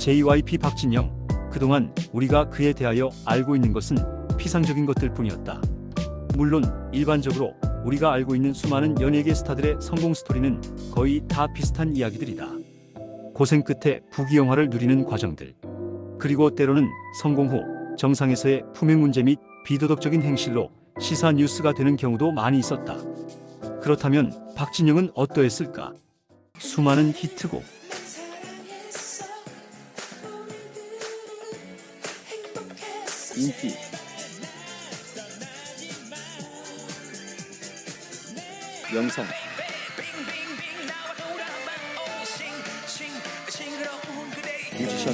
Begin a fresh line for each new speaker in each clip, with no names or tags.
JYP 박진영, 그동안 우리가 그에 대하여 알고 있는 것은 피상적인 것들 뿐이었다. 물론 일반적으로 우리가 알고 있는 수많은 연예계 스타들의 성공 스토리는 거의 다 비슷한 이야기들이다. 고생 끝에 부귀영화를 누리는 과정들, 그리고 때로는 성공 후 정상에서의 품행 문제 및 비도덕적인 행실로 시사 뉴스가 되는 경우도 많이 있었다. 그렇다면 박진영은 어떠했을까? 수많은 히트곡, 인기, 영상, 뮤지션,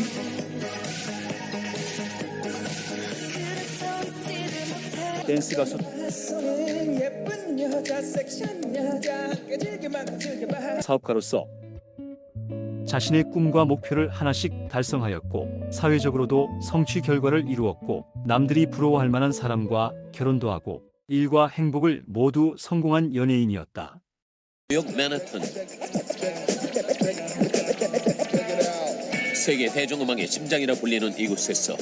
댄스 가수, 사업가로서 자신의 꿈과 목표를 하나씩 달성하였고 사회적으로도 성취 결과를 이루었고 남들이 부러워할 만한 사람과 결혼도 하고 일과 행복을 모두 성공한 연예인이었다.
뉴욕 맨하튼, 세계 대중음악의 심장이라 불리는 이곳에서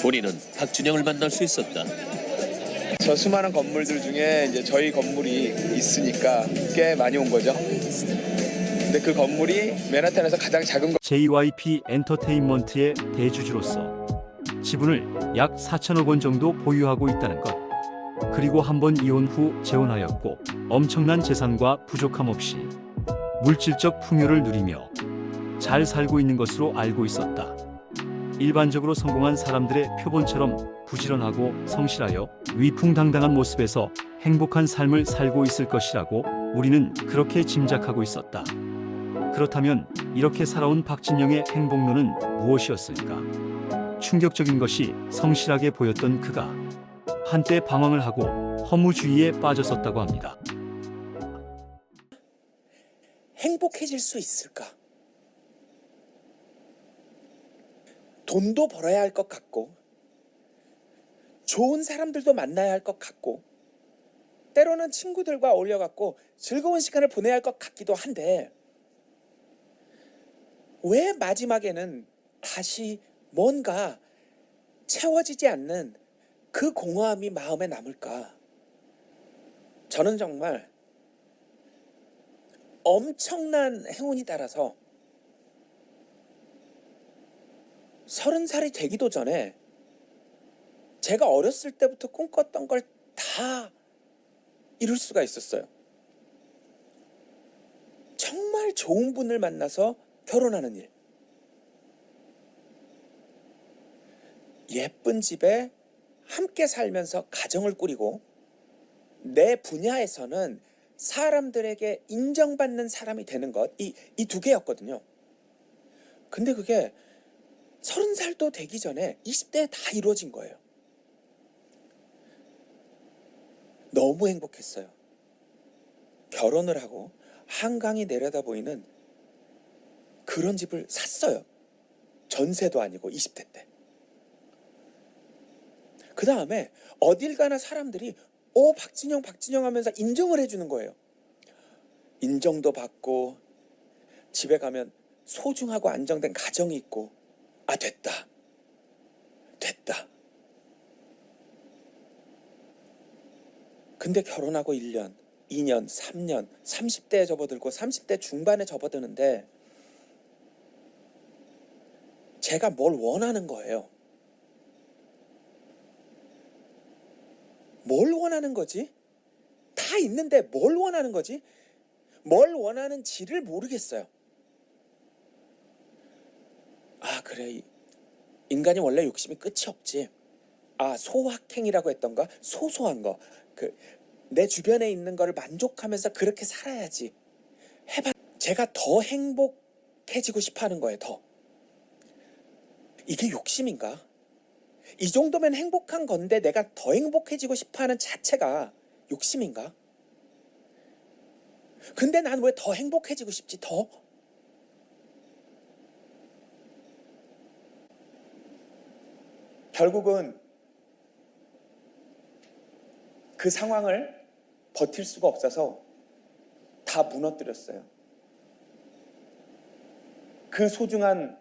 우리는 박진영을 만날 수 있었다.
저 수많은 건물들 중에 이제 저희 건물이 있으니까 꽤 많이 온 거죠. 근데 그 건물이 맨하탄에서 가장 작은 거.
JYP 엔터테인먼트의 대주주로서 지분을 약 4천억 원 정도 보유하고 있다는 것. 그리고 한 번 이혼 후 재혼하였고 엄청난 재산과 부족함 없이 물질적 풍요를 누리며 잘 살고 있는 것으로 알고 있었다. 일반적으로 성공한 사람들의 표본처럼 부지런하고 성실하여 위풍당당한 모습에서 행복한 삶을 살고 있을 것이라고 우리는 그렇게 짐작하고 있었다. 그렇다면 이렇게 살아온 박진영의 행복론은 무엇이었을까? 충격적인 것이 성실하게 보였던 그가 한때 방황을 하고 허무주의에 빠졌었다고 합니다.
행복해질 수 있을까? 돈도 벌어야 할 것 같고 좋은 사람들도 만나야 할 것 같고 때로는 친구들과 어울려갖고 즐거운 시간을 보내야 할 것 같기도 한데 왜 마지막에는 다시 뭔가 채워지지 않는 그 공허함이 마음에 남을까? 저는 정말 엄청난 행운이 따라서 30살이 되기도 전에 제가 어렸을 때부터 꿈꿨던 걸 다 이룰 수가 있었어요. 정말 좋은 분을 만나서 결혼하는 일. 예쁜 집에 함께 살면서 가정을 꾸리고 내 분야에서는 사람들에게 인정받는 사람이 되는 것. 이 두 개였거든요. 근데 그게 30살도 되기 전에 20대에 다 이루어진 거예요. 너무 행복했어요. 결혼을 하고 한강이 내려다 보이는 그런 집을 샀어요. 전세도 아니고 20대 때. 그 다음에 어딜 가나 사람들이 박진영 하면서 인정을 해주는 거예요. 인정도 받고 집에 가면 소중하고 안정된 가정이 있고 됐다. 근데 결혼하고 1년, 2년, 3년, 30대에 접어들고 30대 중반에 접어드는데 제가 뭘 원하는 거예요. 뭘 원하는 거지? 다 있는데 뭘 원하는 거지? 뭘 원하는지를 모르겠어요. 그래. 인간이 원래 욕심이 끝이 없지. 소확행이라고 했던가? 소소한 거. 내 주변에 있는 거를 만족하면서 그렇게 살아야지. 제가 더 행복해지고 싶어 하는 거예요, 더. 이게 욕심인가? 이 정도면 행복한 건데 내가 더 행복해지고 싶어 하는 자체가 욕심인가? 근데 난 왜 더 행복해지고 싶지, 더? 결국은 그 상황을 버틸 수가 없어서 다 무너뜨렸어요. 그 소중한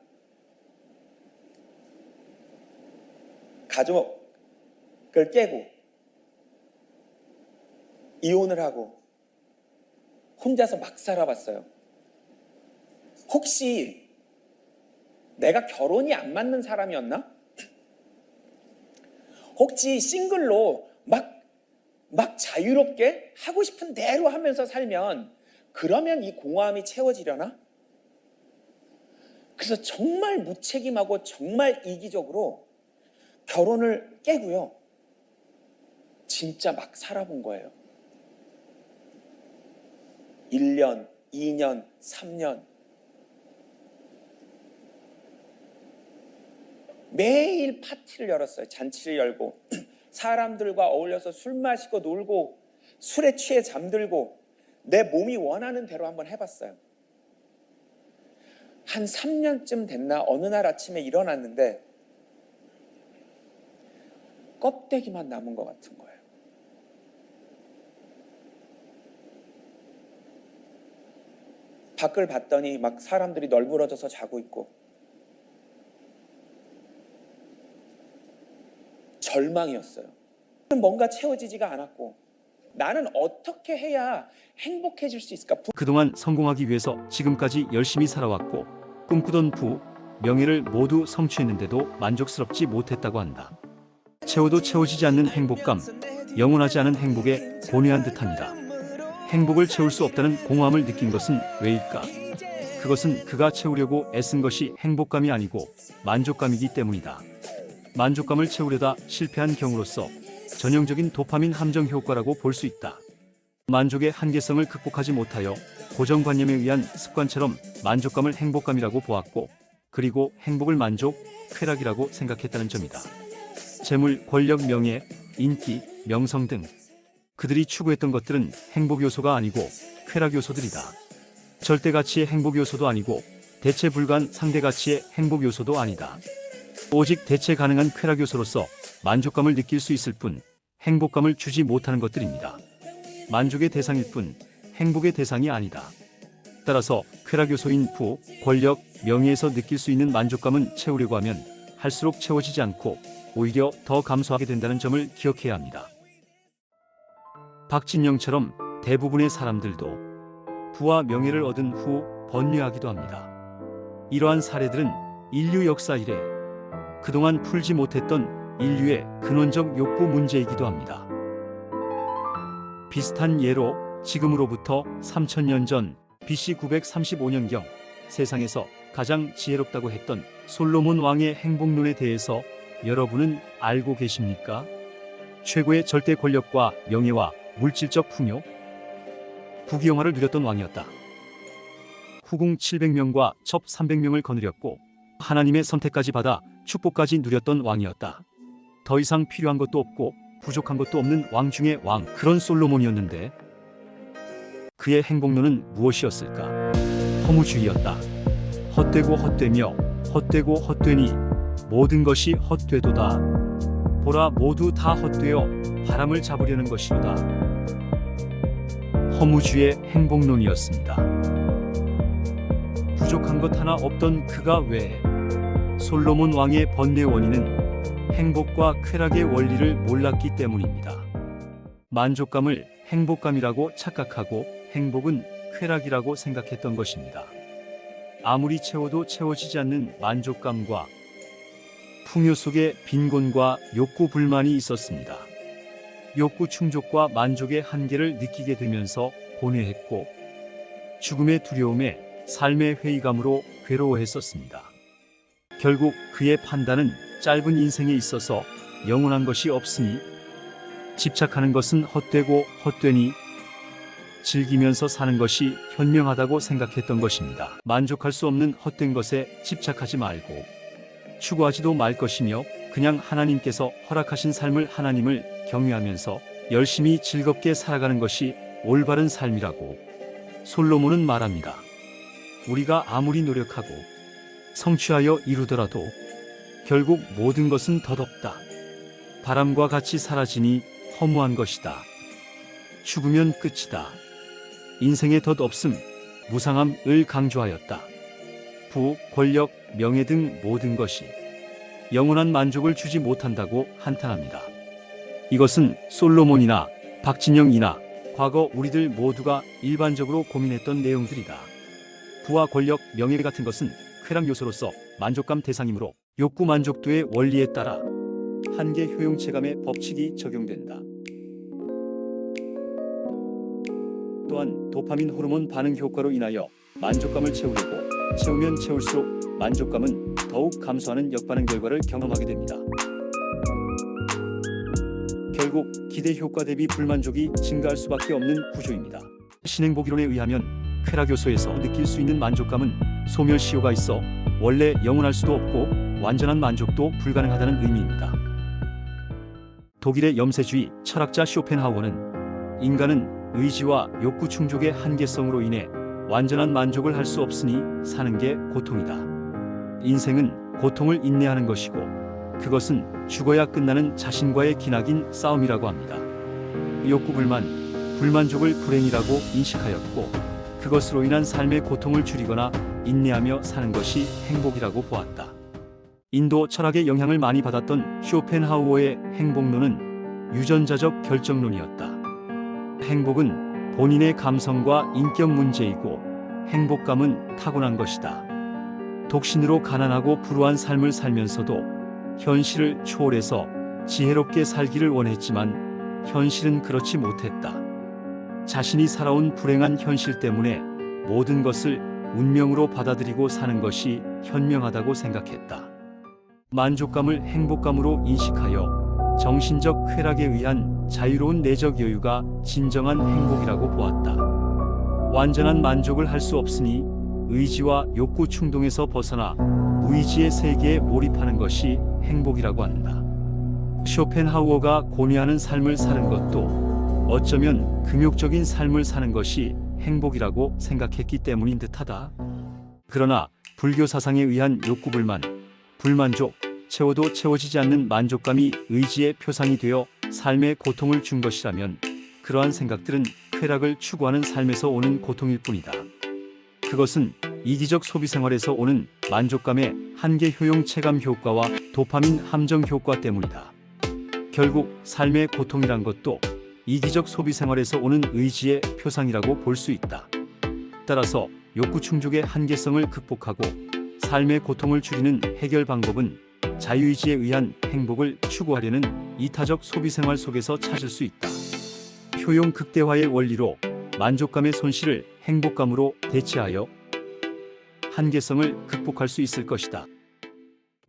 가족을 깨고 이혼을 하고 혼자서 막 살아봤어요. 혹시 내가 결혼이 안 맞는 사람이었나? 혹시 싱글로 막 자유롭게 하고 싶은 대로 하면서 살면 그러면 이 공허함이 채워지려나? 그래서 정말 무책임하고 정말 이기적으로 결혼을 깨고요. 진짜 막 살아본 거예요. 1년, 2년, 3년. 매일 파티를 열었어요. 잔치를 열고 사람들과 어울려서 술 마시고 놀고 술에 취해 잠들고 내 몸이 원하는 대로 한번 해봤어요. 한 3년쯤 됐나 어느 날 아침에 일어났는데 껍데기만 남은 것 같은 거예요. 밖을 봤더니 막 사람들이 널브러져서 자고 있고 절망이었어요. 뭔가 채워지지가 않았고 나는 어떻게 해야 행복해질 수 있을까?
그동안 성공하기 위해서 지금까지 열심히 살아왔고 꿈꾸던 부, 명예를 모두 성취했는데도 만족스럽지 못했다고 한다. 채워도 채워지지 않는 행복감, 영원하지 않은 행복에 고뇌한 듯합니다. 행복을 채울 수 없다는 공허함을 느낀 것은 왜일까? 그것은 그가 채우려고 애쓴 것이 행복감이 아니고 만족감이기 때문이다. 만족감을 채우려다 실패한 경우로서 전형적인 도파민 함정 효과라고 볼 수 있다. 만족의 한계성을 극복하지 못하여 고정관념에 의한 습관처럼 만족감을 행복감이라고 보았고 그리고 행복을 만족, 쾌락이라고 생각했다는 점이다. 재물, 권력, 명예, 인기, 명성 등 그들이 추구했던 것들은 행복 요소가 아니고 쾌락 요소들이다. 절대 가치의 행복 요소도 아니고 대체 불가한 상대 가치의 행복 요소도 아니다. 오직 대체 가능한 쾌락 요소로서 만족감을 느낄 수 있을 뿐 행복감을 주지 못하는 것들입니다. 만족의 대상일 뿐 행복의 대상이 아니다. 따라서 쾌락 요소인 부, 권력, 명예에서 느낄 수 있는 만족감은 채우려고 하면 할수록 채워지지 않고 오히려 더 감소하게 된다는 점을 기억해야 합니다. 박진영처럼 대부분의 사람들도 부와 명예를 얻은 후 번뇌하기도 합니다. 이러한 사례들은 인류 역사 이래 그동안 풀지 못했던 인류의 근원적 욕구 문제이기도 합니다. 비슷한 예로 지금으로부터 3000년 전 BC 935년경 세상에서 가장 지혜롭다고 했던 솔로몬 왕의 행복론에 대해서 여러분은 알고 계십니까? 최고의 절대 권력과 명예와 물질적 풍요, 부귀영화를 누렸던 왕이었다. 후궁 700명과 첩 300명을 거느렸고 하나님의 선택까지 받아 축복까지 누렸던 왕이었다. 더 이상 필요한 것도 없고 부족한 것도 없는 왕 중의 왕, 그런 솔로몬이었는데 그의 행복론은 무엇이었을까? 허무주의였다. 헛되고 헛되며 헛되고 헛되니 모든 것이 헛되도다. 보라, 모두 다 헛되어 바람을 잡으려는 것이로다. 허무주의의 행복론이었습니다. 부족한 것 하나 없던 그가 왜 솔로몬 왕의 번뇌 원인은 행복과 쾌락의 원리를 몰랐기 때문입니다. 만족감을 행복감이라고 착각하고 행복은 쾌락이라고 생각했던 것입니다. 아무리 채워도 채워지지 않는 만족감과 풍요 속에 빈곤과 욕구 불만이 있었습니다. 욕구 충족과 만족의 한계를 느끼게 되면서 고뇌했고 죽음의 두려움에 삶의 회의감으로 괴로워했었습니다. 결국 그의 판단은 짧은 인생에 있어서 영원한 것이 없으니 집착하는 것은 헛되고 헛되니 즐기면서 사는 것이 현명하다고 생각했던 것입니다. 만족할 수 없는 헛된 것에 집착하지 말고 추구하지도 말 것이며 그냥 하나님께서 허락하신 삶을 하나님을 경외하면서 열심히 즐겁게 살아가는 것이 올바른 삶이라고 솔로몬은 말합니다. 우리가 아무리 노력하고 성취하여 이루더라도 결국 모든 것은 덧없다. 바람과 같이 사라지니 허무한 것이다. 죽으면 끝이다. 인생의 덧없음, 무상함을 강조하였다. 부, 권력, 명예 등 모든 것이 영원한 만족을 주지 못한다고 한탄합니다. 이것은 솔로몬이나 박진영이나 과거 우리들 모두가 일반적으로 고민했던 내용들이다. 부와 권력, 명예 같은 것은 쾌락 요소로서 만족감 대상이므로 욕구 만족도의 원리에 따라 한계 효용 체감의 법칙이 적용된다. 또한 도파민 호르몬 반응 효과로 인하여 만족감을 채우려고 채우면 채울수록 만족감은 더욱 감소하는 역반응 결과를 경험하게 됩니다. 결국 기대 효과 대비 불만족이 증가할 수밖에 없는 구조입니다. 신행복이론에 의하면 쾌락 요소에서 느낄 수 있는 만족감은 소멸시효가 있어 원래 영원할 수도 없고 완전한 만족도 불가능하다는 의미입니다. 독일의 염세주의 철학자 쇼펜하우어는 인간은 의지와 욕구 충족의 한계성으로 인해 완전한 만족을 할 수 없으니 사는 게 고통이다. 인생은 고통을 인내하는 것이고 그것은 죽어야 끝나는 자신과의 기나긴 싸움이라고 합니다. 욕구 불만, 불만족을 불행이라고 인식하였고 그것으로 인한 삶의 고통을 줄이거나 인내하며 사는 것이 행복이라고 보았다. 인도 철학의 영향을 많이 받았던 쇼펜하우어의 행복론은 유전자적 결정론이었다. 행복은 본인의 감성과 인격 문제이고 행복감은 타고난 것이다. 독신으로 가난하고 불우한 삶을 살면서도 현실을 초월해서 지혜롭게 살기를 원했지만 현실은 그렇지 못했다. 자신이 살아온 불행한 현실 때문에 모든 것을 운명으로 받아들이고 사는 것이 현명하다고 생각했다. 만족감을 행복감으로 인식하여 정신적 쾌락에 의한 자유로운 내적 여유가 진정한 행복이라고 보았다. 완전한 만족을 할 수 없으니 의지와 욕구 충동에서 벗어나 무의지의 세계에 몰입하는 것이 행복이라고 한다. 쇼펜하우어가 고뇌하는 삶을 사는 것도 어쩌면 금욕적인 삶을 사는 것이 행복이라고 생각했기 때문인 듯하다. 그러나 불교 사상에 의한 욕구불만, 불만족, 채워도 채워지지 않는 만족감이 의지의 표상이 되어 삶에 고통을 준 것이라면 그러한 생각들은 쾌락을 추구하는 삶에서 오는 고통일 뿐이다. 그것은 이기적 소비 생활에서 오는 만족감의 한계 효용 체감 효과와 도파민 함정 효과 때문이다. 결국 삶의 고통이란 것도 이기적 소비 생활에서 오는 의지의 표상이라고 볼 수 있다. 따라서 욕구 충족의 한계성을 극복하고 삶의 고통을 줄이는 해결 방법은 자유의지에 의한 행복을 추구하려는 이타적 소비 생활 속에서 찾을 수 있다. 효용 극대화의 원리로 만족감의 손실을 행복감으로 대체하여 한계성을 극복할 수 있을 것이다.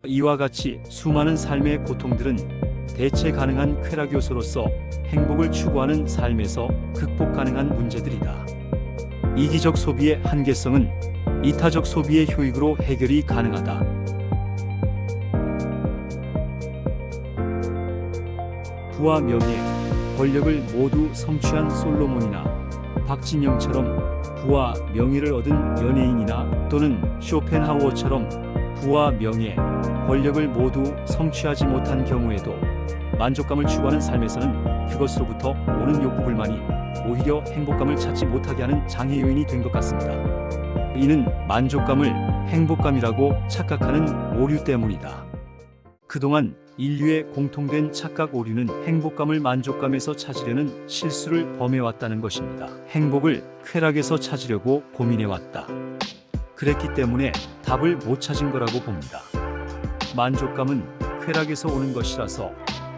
이와 같이 수많은 삶의 고통들은 대체 가능한 쾌락 요소로서 행복을 추구하는 삶에서 극복 가능한 문제들이다. 이기적 소비의 한계성은 이타적 소비의 효익으로 해결이 가능하다. 부와 명예, 권력을 모두 성취한 솔로몬이나 박진영처럼 부와 명예를 얻은 연예인이나 또는 쇼펜하우어처럼 부와 명예, 권력을 모두 성취하지 못한 경우에도 만족감을 추구하는 삶에서는 그것으로부터 오는 욕구불만이 오히려 행복감을 찾지 못하게 하는 장애 요인이 된 것 같습니다. 이는 만족감을 행복감이라고 착각하는 오류 때문이다. 그동안 인류의 공통된 착각 오류는 행복감을 만족감에서 찾으려는 실수를 범해왔다는 것입니다. 행복을 쾌락에서 찾으려고 고민해왔다. 그랬기 때문에 답을 못 찾은 거라고 봅니다. 만족감은 쾌락에서 오는 것이라서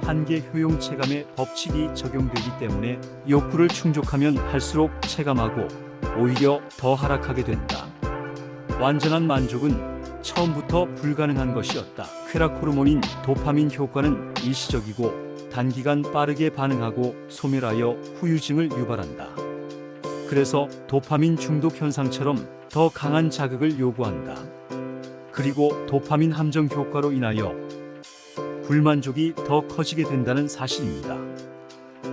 한계 효용 체감의 법칙이 적용되기 때문에 욕구를 충족하면 할수록 체감하고 오히려 더 하락하게 된다. 완전한 만족은 처음부터 불가능한 것이었다. 쾌락 호르몬인 도파민 효과는 일시적이고 단기간 빠르게 반응하고 소멸하여 후유증을 유발한다. 그래서 도파민 중독 현상처럼 더 강한 자극을 요구한다. 그리고 도파민 함정 효과로 인하여 불만족이 더 커지게 된다는 사실입니다.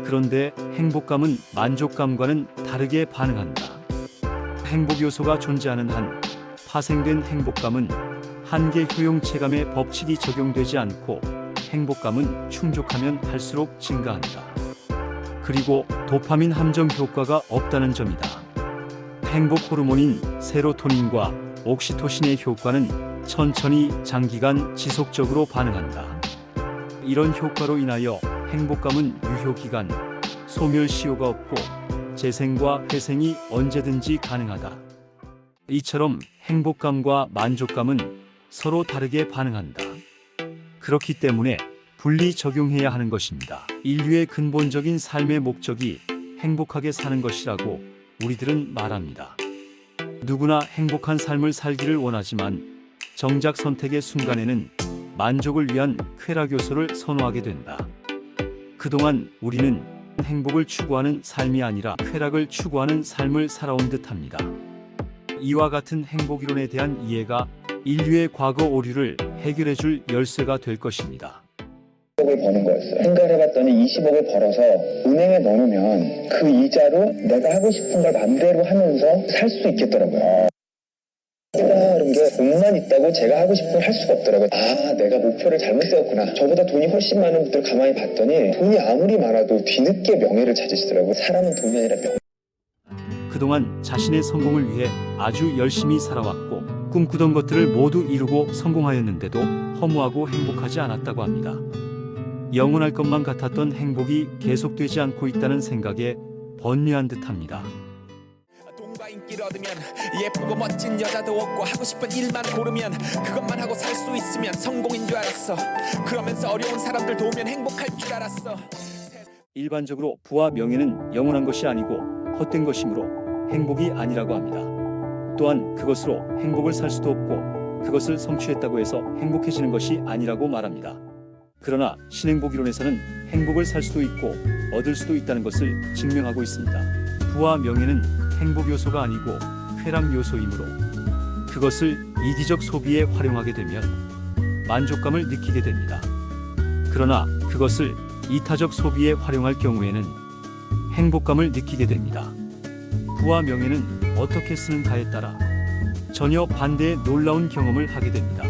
그런데 행복감은 만족감과는 다르게 반응한다. 행복 요소가 존재하는 한 파생된 행복감은 한계 효용 체감의 법칙이 적용되지 않고 행복감은 충족하면 할수록 증가한다. 그리고 도파민 함정 효과가 없다는 점이다. 행복 호르몬인 세로토닌과 옥시토신의 효과는 천천히 장기간 지속적으로 반응한다. 이런 효과로 인하여 행복감은 유효기간, 소멸시효가 없고 재생과 회생이 언제든지 가능하다. 이처럼 행복감과 만족감은 서로 다르게 반응한다. 그렇기 때문에 분리 적용해야 하는 것입니다. 인류의 근본적인 삶의 목적이 행복하게 사는 것이라고 우리들은 말합니다. 누구나 행복한 삶을 살기를 원하지만 정작 선택의 순간에는 만족을 위한 쾌락 요소를 선호하게 된다. 그동안 우리는 행복을 추구하는 삶이 아니라 쾌락을 추구하는 삶을 살아온 듯합니다. 이와 같은 행복이론에 대한 이해가 인류의 과거 오류를 해결해줄 열쇠가 될 것입니다.
20억을 버는 거였어요. 생각을 해봤더니 20억을 벌어서 은행에 넣어놓으면 그 이자로 내가 하고 싶은 걸 맘대로 하면서 살 수 있겠더라고요. 그런 게 돈만 있다고 제가 하고 싶은 걸 할 수가 없더라고요. 아, 내가 목표를 잘못 세웠구나. 저보다 돈이 훨씬 많은 분들 가만히 봤더니 돈이 아무리 많아도 뒤늦게 명예를 찾으시더라고요. 사람은 돈이 아니라 명예.
그동안 자신의 성공을 위해 아주 열심히 살아왔고 꿈꾸던 것들을 모두 이루고 성공하였는데도 허무하고 행복하지 않았다고 합니다. 영원할 것만 같았던 행복이 계속되지 않고 있다는 생각에 번뇌한 듯합니다.
돈과 인기를 얻으면 예쁘고 멋진 여자도 없고 하고 싶은 일만 고르면 그것만 하고 살 수 있으면 성공인 줄 알았어. 그러면서 어려운 사람들 도우면 행복할 줄 알았어.
일반적으로 부와 명예는 영원한 것이 아니고 헛된 것이므로 행복이 아니라고 합니다. 또한 그것으로 행복을 살 수도 없고 그것을 성취했다고 해서 행복해지는 것이 아니라고 말합니다. 그러나 신행복이론에서는 행복을 살 수도 있고 얻을 수도 있다는 것을 증명하고 있습니다. 부와 명예는 행복 요소가 아니고 쾌락 요소이므로 그것을 이기적 소비에 활용하게 되면 만족감을 느끼게 됩니다. 그러나 그것을 이타적 소비에 활용할 경우에는 행복감을 느끼게 됩니다. 부와 명예는 어떻게 쓰는가에 따라 전혀 반대의 놀라운 경험을 하게 됩니다.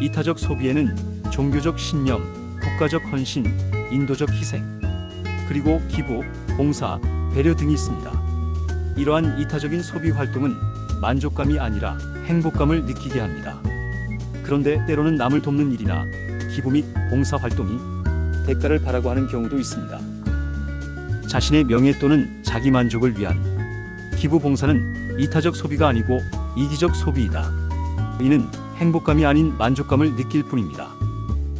이타적 소비에는 종교적 신념, 국가적 헌신, 인도적 희생, 그리고 기부, 봉사, 배려 등이 있습니다. 이러한 이타적인 소비 활동은 만족감이 아니라 행복감을 느끼게 합니다. 그런데 때로는 남을 돕는 일이나 기부 및 봉사 활동이 대가를 바라고 하는 경우도 있습니다. 자신의 명예 또는 자기 만족을 위한 기부 봉사는 이타적 소비가 아니고 이기적 소비이다. 이는 행복감이 아닌 만족감을 느낄 뿐입니다.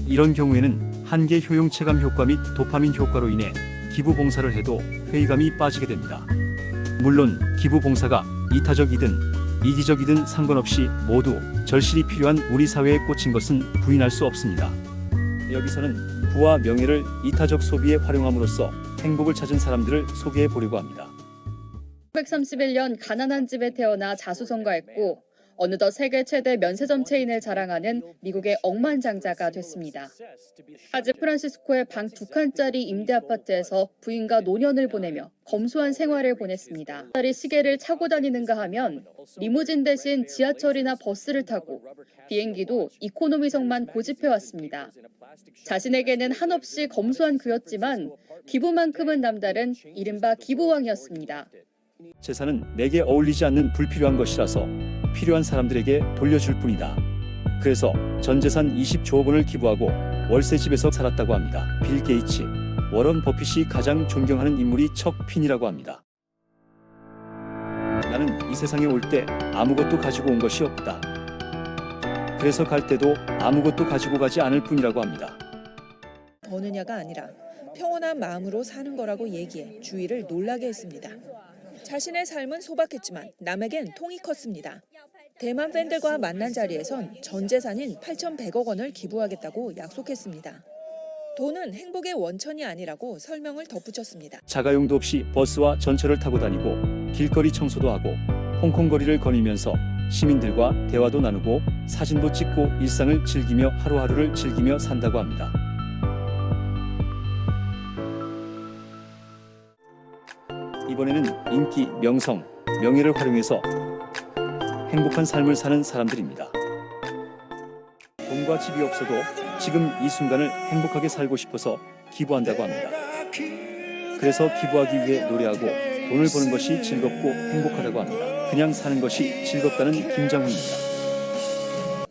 이런 경우에는 한계 효용 체감 효과 및 도파민 효과로 인해 기부 봉사를 해도 회의감이 빠지게 됩니다. 물론 기부 봉사가 이타적이든 이기적이든 상관없이 모두 절실히 필요한 우리 사회에 꽂힌 것은 부인할 수 없습니다. 여기서는 부와 명예를 이타적 소비에 활용함으로써 행복을 찾은 사람들을 소개해 보려고 합니다.
1931년 가난한 집에 태어나 자수성가했고 어느덧 세계 최대 면세점 체인을 자랑하는 미국의 억만장자가 됐습니다. 하지 프란시스코의 방 2칸짜리 임대 아파트에서 부인과 노년을 보내며 검소한 생활을 보냈습니다. 시계를 차고 다니는가 하면 리무진 대신 지하철이나 버스를 타고 비행기도 이코노미석만 고집해왔습니다. 자신에게는 한없이 검소한 그였지만 기부만큼은 남다른 이른바 기부왕이었습니다.
재산은 내게 어울리지 않는 불필요한 것이라서 필요한 사람들에게 돌려줄 뿐이다. 그래서 전 재산 20조 원을 기부하고 월세집에서 살았다고 합니다. 빌 게이츠, 워런 버핏이 가장 존경하는 인물이 척 핀이라고 합니다. 나는 이 세상에 올 때 아무것도 가지고 온 것이 없다. 그래서 갈 때도 아무것도 가지고 가지 않을 뿐이라고 합니다.
버느냐가 아니라 평온한 마음으로 사는 거라고 얘기해 주위를 놀라게 했습니다. 자신의 삶은 소박했지만 남에겐 통이 컸습니다. 대만 팬들과 만난 자리에선 전 재산인 8,100억 원을 기부하겠다고 약속했습니다. 돈은 행복의 원천이 아니라고 설명을 덧붙였습니다.
자가용도 없이 버스와 전철을 타고 다니고 길거리 청소도 하고 홍콩 거리를 거니면서 시민들과 대화도 나누고 사진도 찍고 일상을 즐기며 하루하루를 즐기며 산다고 합니다. 이번에는 인기, 명성, 명예를 활용해서 행복한 삶을 사는 사람들입니다. 돈과 집이 없어도 지금 이 순간을 행복하게 살고 싶어서 기부한다고 합니다. 그래서 기부하기 위해 노래하고 돈을 버는 것이 즐겁고 행복하다고 합니다. 그냥 사는 것이 즐겁다는 김장훈입니다.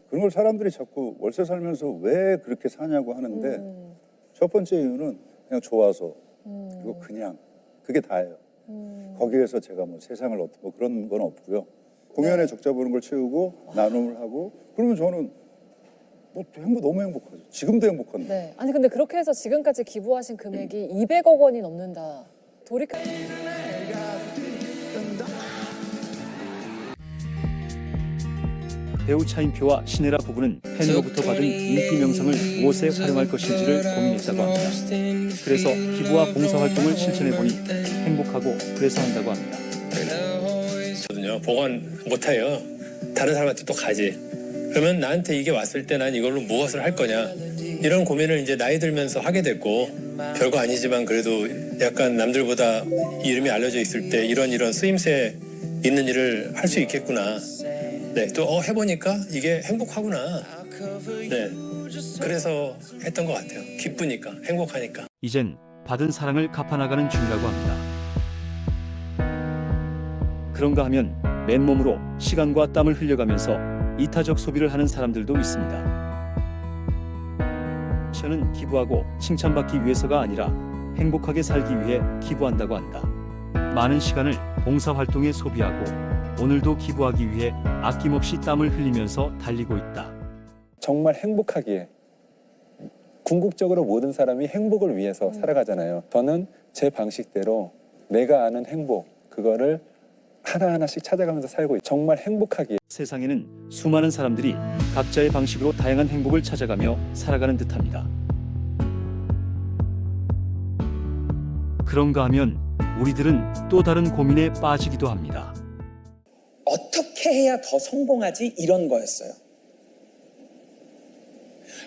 그런 걸 사람들이 자꾸 월세 살면서 왜 그렇게 사냐고 하는데 첫 번째 이유는 그냥 좋아서 그리고 그냥 그게 다예요. 거기에서 제가 뭐 세상을 뭐 그런 건 없고요. 공연에 적자 보는 걸 채우고 나눔을 하고 그러면 저는 뭐 너무 행복하죠. 지금도 행복한데.
네. 아니 근데 그렇게 해서 지금까지 기부하신 금액이 200억 원이 넘는다. 돌이켜
배우 차인표와 신혜라 부부는 팬으로부터 받은 인기 명성을 무엇에 활용할 것인지를 고민했다고 합니다. 그래서 기부와 봉사활동을 실천해보니 행복하고 그래서 한다고 합니다.
거든요. 복원 못해요. 다른 사람한테 또 가지. 그러면 나한테 이게 왔을 때 난 이걸로 무엇을 할 거냐. 이런 고민을 이제 나이 들면서 하게 됐고 별거 아니지만 그래도 약간 남들보다 이름이 알려져 있을 때 이런 쓰임새 있는 일을 할 수 있겠구나. 네, 또 해보니까 이게 행복하구나. 네, 그래서 했던 것 같아요. 기쁘니까, 행복하니까.
이젠 받은 사랑을 갚아나가는 중이라고 합니다. 그런가 하면 맨몸으로 시간과 땀을 흘려가면서 이타적 소비를 하는 사람들도 있습니다. 저는 기부하고 칭찬받기 위해서가 아니라 행복하게 살기 위해 기부한다고 한다. 많은 시간을 봉사활동에 소비하고 오늘도 기부하기 위해 아낌없이 땀을 흘리면서 달리고 있다.
정말 행복하기에 궁극적으로 모든 사람이 행복을 위해서 살아가잖아요. 저는 제 방식대로 내가 아는 행복 그거를 하나하나씩 찾아가면서 살고 정말 행복하기에
세상에는 수많은 사람들이 각자의 방식으로 다양한 행복을 찾아가며 살아가는 듯합니다. 그런가 하면 우리들은 또 다른 고민에 빠지기도 합니다.
어떻게 해야 더 성공하지? 이런 거였어요.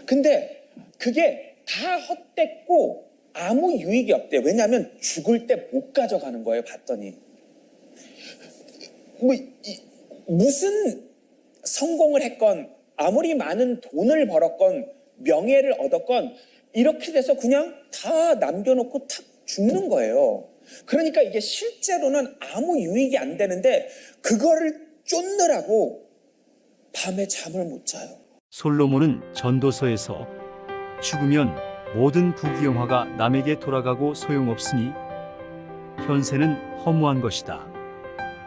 근데 그게 다 헛됐고 아무 유익이 없대. 왜냐하면 죽을 때 못 가져가는 거예요. 봤더니 무슨 성공을 했건 아무리 많은 돈을 벌었건 명예를 얻었건 이렇게 돼서 그냥 다 남겨놓고 탁 죽는 거예요. 그러니까 이게 실제로는 아무 유익이 안 되는데 그거를 쫓느라고 밤에 잠을 못 자요.
솔로몬은 전도서에서 죽으면 모든 부귀영화가 남에게 돌아가고 소용없으니 현세는 허무한 것이다.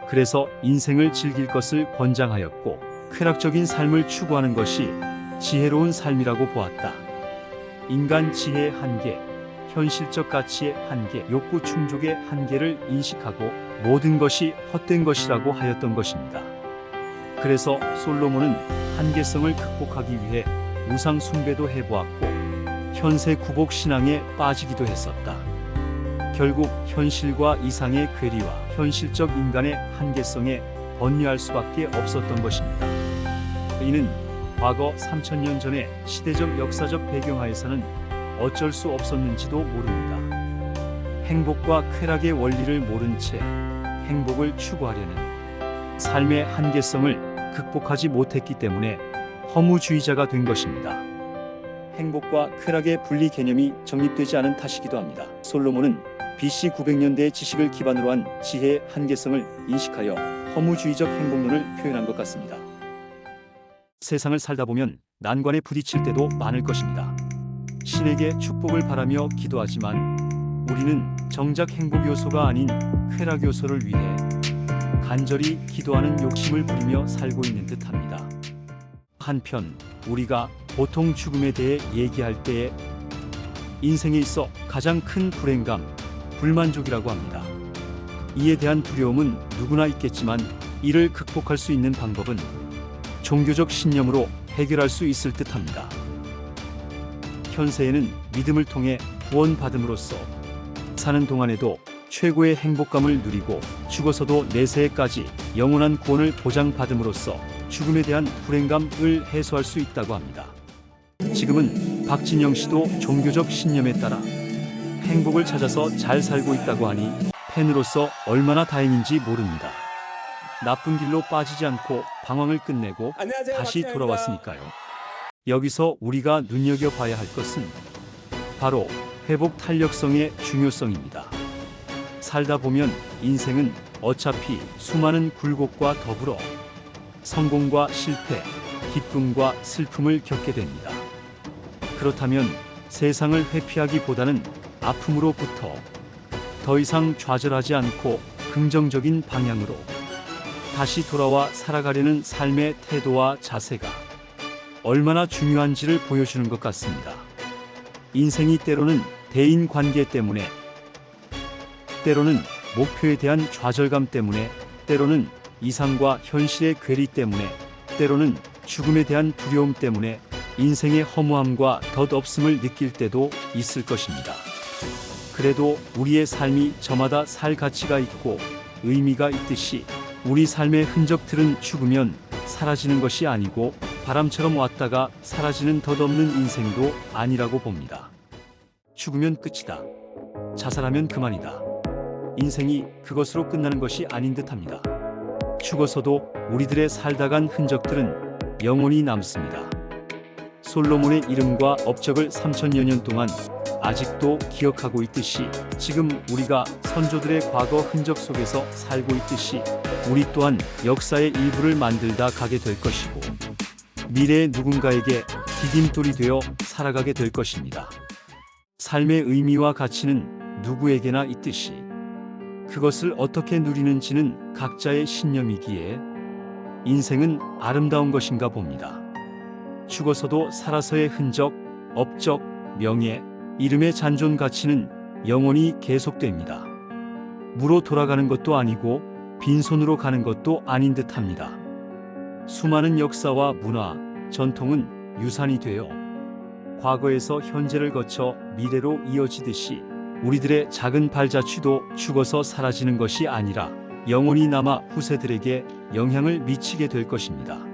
그래서 인생을 즐길 것을 권장하였고 쾌락적인 삶을 추구하는 것이 지혜로운 삶이라고 보았다. 인간 지혜의 한계, 현실적 가치의 한계, 욕구 충족의 한계를 인식하고 모든 것이 헛된 것이라고 하였던 것입니다. 그래서 솔로몬은 한계성을 극복하기 위해 우상 숭배도 해보았고 현세 구복 신앙에 빠지기도 했었다. 결국 현실과 이상의 괴리와 현실적 인간의 한계성에 번뇌할 수밖에 없었던 것입니다. 이는 과거 3000년 전의 시대적 역사적 배경하에서는 어쩔 수 없었는지도 모릅니다. 행복과 쾌락의 원리를 모른 채 행복을 추구하려는 삶의 한계성을 극복하지 못했기 때문에 허무주의자가 된 것입니다. 행복과 쾌락의 분리 개념이 정립되지 않은 탓이기도 합니다. 솔로몬은 BC 900년대의 지식을 기반으로 한 지혜의 한계성을 인식하여 허무주의적 행복론을 표현한 것 같습니다. 세상을 살다 보면 난관에 부딪힐 때도 많을 것입니다. 신에게 축복을 바라며 기도하지만 우리는 정작 행복 요소가 아닌 쾌락 요소를 위해 간절히 기도하는 욕심을 부리며 살고 있는 듯합니다. 한편 우리가 보통 죽음에 대해 얘기할 때에 인생에 있어 가장 큰 불행감, 불만족이라고 합니다. 이에 대한 두려움은 누구나 있겠지만 이를 극복할 수 있는 방법은 종교적 신념으로 해결할 수 있을 듯합니다. 현세에는 믿음을 통해 구원받음으로써 사는 동안에도 최고의 행복감을 누리고 죽어서도 내세에까지 영원한 구원을 보장받음으로써 죽음에 대한 불행감을 해소할 수 있다고 합니다. 지금은 박진영 씨도 종교적 신념에 따라 행복을 찾아서 잘 살고 있다고 하니 팬으로서 얼마나 다행인지 모릅니다. 나쁜 길로 빠지지 않고 방황을 끝내고 다시 돌아왔으니까요. 여기서 우리가 눈여겨봐야 할 것은 바로 회복 탄력성의 중요성입니다. 살다 보면 인생은 어차피 수많은 굴곡과 더불어 성공과 실패, 기쁨과 슬픔을 겪게 됩니다. 그렇다면 세상을 회피하기보다는 아픔으로부터 더 이상 좌절하지 않고 긍정적인 방향으로 다시 돌아와 살아가려는 삶의 태도와 자세가 얼마나 중요한지를 보여주는 것 같습니다. 인생이 때로는 대인 관계 때문에, 때로는 목표에 대한 좌절감 때문에, 때로는 이상과 현실의 괴리 때문에, 때로는 죽음에 대한 두려움 때문에 인생의 허무함과 덧없음을 느낄 때도 있을 것입니다. 그래도 우리의 삶이 저마다 살 가치가 있고 의미가 있듯이 우리 삶의 흔적들은 죽으면 사라지는 것이 아니고 바람처럼 왔다가 사라지는 덧없는 인생도 아니라고 봅니다. 죽으면 끝이다. 자살하면 그만이다. 인생이 그것으로 끝나는 것이 아닌 듯합니다. 죽어서도 우리들의 살다간 흔적들은 영원히 남습니다. 솔로몬의 이름과 업적을 3000여 년 동안 아직도 기억하고 있듯이 지금 우리가 선조들의 과거 흔적 속에서 살고 있듯이 우리 또한 역사의 일부를 만들다 가게 될 것이고 미래의 누군가에게 디딤돌이 되어 살아가게 될 것입니다. 삶의 의미와 가치는 누구에게나 있듯이 그것을 어떻게 누리는지는 각자의 신념이기에 인생은 아름다운 것인가 봅니다. 죽어서도 살아서의 흔적, 업적, 명예, 이름의 잔존 가치는 영원히 계속됩니다. 무로 돌아가는 것도 아니고 빈손으로 가는 것도 아닌 듯합니다. 수많은 역사와 문화, 전통은 유산이 되어 과거에서 현재를 거쳐 미래로 이어지듯이 우리들의 작은 발자취도 죽어서 사라지는 것이 아니라 영원히 남아 후세들에게 영향을 미치게 될 것입니다.